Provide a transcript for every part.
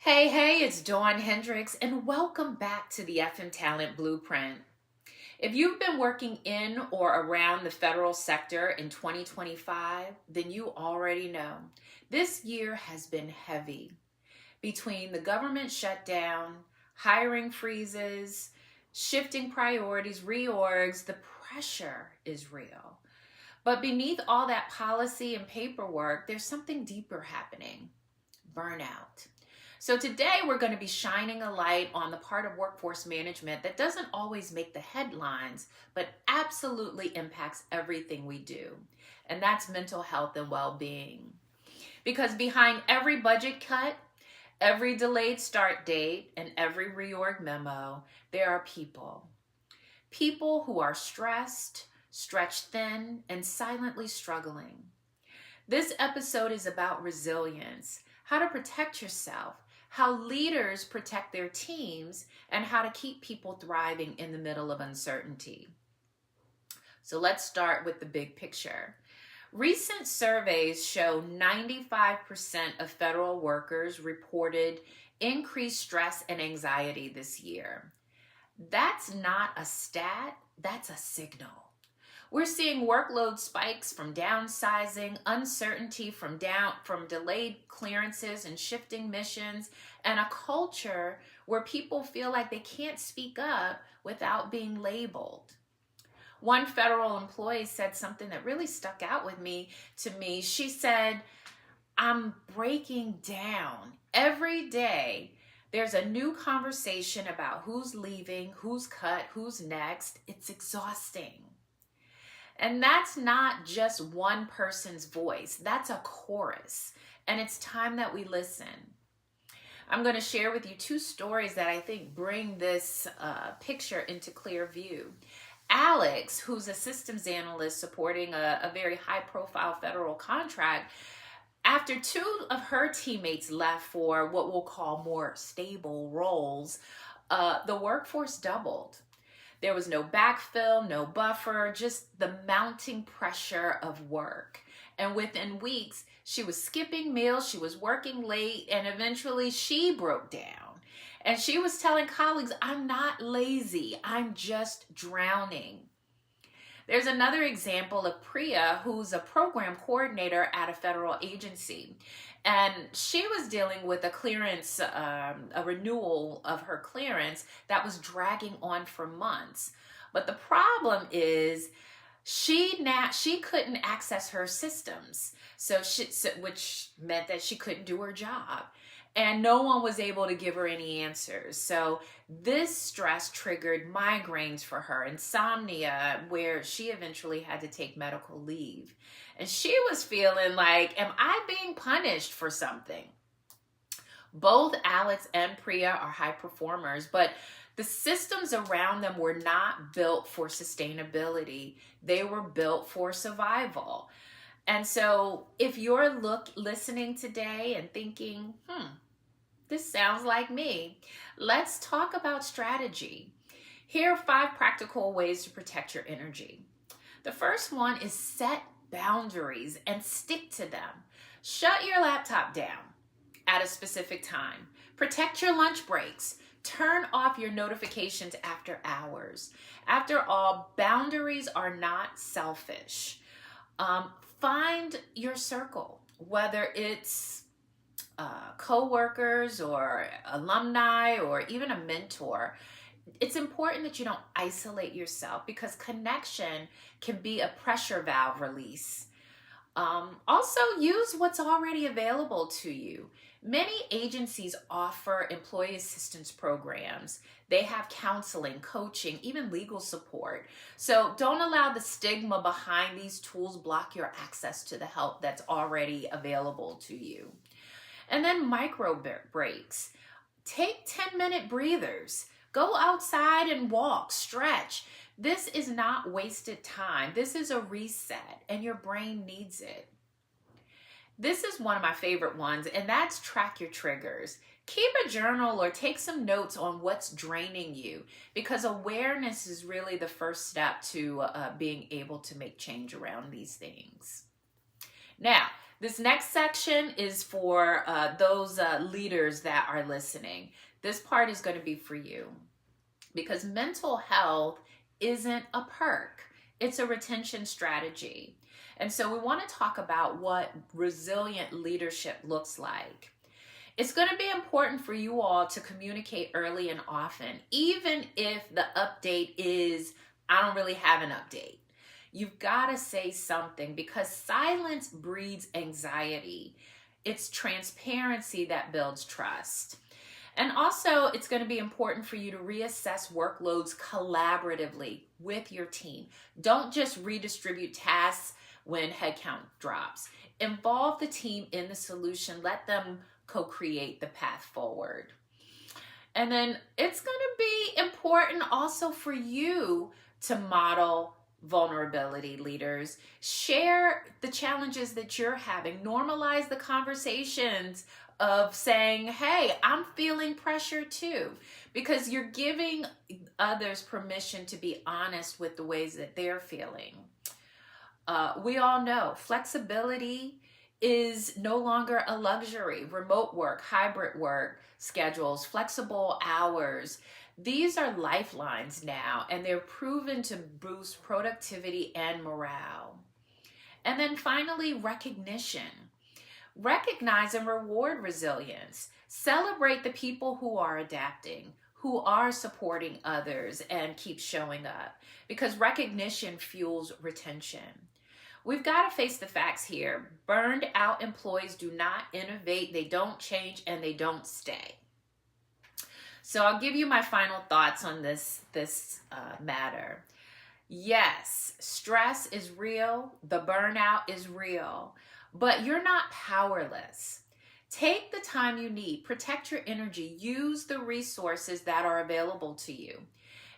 Hey, it's Dawn Hendricks, and welcome back to the FM Talent Blueprint. If you've been working in or around the federal sector in 2025, then you already know this year has been heavy. Between the government shutdown, hiring freezes, shifting priorities, reorgs, the pressure is real. But beneath all that policy and paperwork, there's something deeper happening: burnout. So today we're going to be shining a light on the part of workforce management that doesn't always make the headlines, but absolutely impacts everything we do. And that's mental health and well-being. Because behind every budget cut, every delayed start date, and every reorg memo, there are people. People who are stressed, stretched thin, and silently struggling. This episode is about resilience, how to protect yourself, how leaders protect their teams, and how to keep people thriving in the middle of uncertainty. So let's start with the big picture. Recent surveys show 95% of federal workers reported increased stress and anxiety this year. That's not a stat, that's a signal. We're seeing workload spikes from downsizing, uncertainty from delayed clearances and shifting missions, and a culture where people feel like they can't speak up without being labeled. One federal employee said something that really stuck out to me. She said, "I'm breaking down. Every day there's a new conversation about who's leaving, who's cut, who's next. It's exhausting." And that's not just one person's voice, that's a chorus. And it's time that we listen. I'm going to share with you two stories that I think bring this picture into clear view. Alex, who's a systems analyst supporting a very high-profile federal contract, after two of her teammates left for what we'll call more stable roles, the workforce doubled. There was no backfill, no buffer, just the mounting pressure of work. And within weeks, she was skipping meals, she was working late, and eventually she broke down. And she was telling colleagues, "I'm not lazy, I'm just drowning." There's another example of Priya, who's a program coordinator at a federal agency. And she was dealing with a clearance, a renewal of her clearance that was dragging on for months. But the problem is she couldn't access her systems, which meant that she couldn't do her job. And no one was able to give her any answers. So this stress triggered migraines for her, insomnia, where she eventually had to take medical leave. And she was feeling like, am I being punished for something? Both Alex and Priya are high performers, but the systems around them were not built for sustainability. They were built for survival. And so if you're listening today and thinking, this sounds like me, let's talk about strategy. Here are 5 practical ways to protect your energy. The first one is set boundaries and stick to them. Shut your laptop down at a specific time. Protect your lunch breaks. Turn off your notifications after hours. After all, boundaries are not selfish. Find your circle, whether it's co-workers or alumni or even a mentor. It's important that you don't isolate yourself because connection can be a pressure valve release. Also, use what's already available to you. Many agencies offer employee assistance programs. They have counseling, coaching, even legal support. So don't allow the stigma behind these tools block your access to the help that's already available to you. And then micro breaks. Take 10-minute breathers. Go outside and walk, stretch. This is not wasted time. This is a reset, and your brain needs it. This is one of my favorite ones, and that's track your triggers. Keep a journal or take some notes on what's draining you, because awareness is really the first step to being able to make change around these things. Now, this next section is for those leaders that are listening. This part is going to be for you, because mental health isn't a perk. It's a retention strategy. And so we want to talk about what resilient leadership looks like. It's going to be important for you all to communicate early and often, even if the update is, I don't really have an update. You've got to say something, because silence breeds anxiety. It's transparency that builds trust. And also, it's going to be important for you to reassess workloads collaboratively with your team. Don't just redistribute tasks when headcount drops. Involve the team in the solution. Let them co-create the path forward. And then it's going to be important also for you to model vulnerability, leaders. Share the challenges that you're having. Normalize the conversations of saying, hey, I'm feeling pressure too, because you're giving others permission to be honest with the ways that they're feeling. We all know flexibility is no longer a luxury. Remote work, hybrid work schedules, flexible hours. These are lifelines now, and they're proven to boost productivity and morale. And then finally, recognition. Recognize and reward resilience. Celebrate the people who are adapting, who are supporting others and keep showing up, because recognition fuels retention. We've got to face the facts here. Burned out employees do not innovate, they don't change, and they don't stay. So I'll give you my final thoughts on this matter. Yes, stress is real. The burnout is real. But you're not powerless. Take the time you need. Protect your energy. Use the resources that are available to you.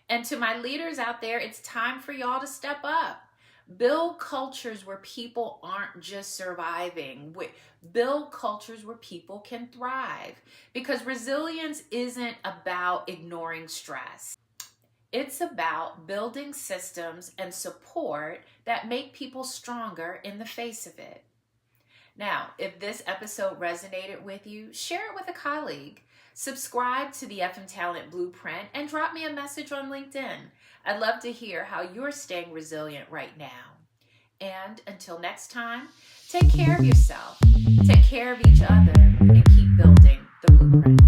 And to my leaders out there, it's time for y'all to step up. Build cultures where people aren't just surviving. Build cultures where people can thrive. Because resilience isn't about ignoring stress. It's about building systems and support that make people stronger in the face of it. Now, if this episode resonated with you, share it with a colleague. Subscribe to the FM Talent Blueprint and drop me a message on LinkedIn. I'd love to hear how you're staying resilient right now. And until next time, take care of yourself, take care of each other, and keep building the blueprint.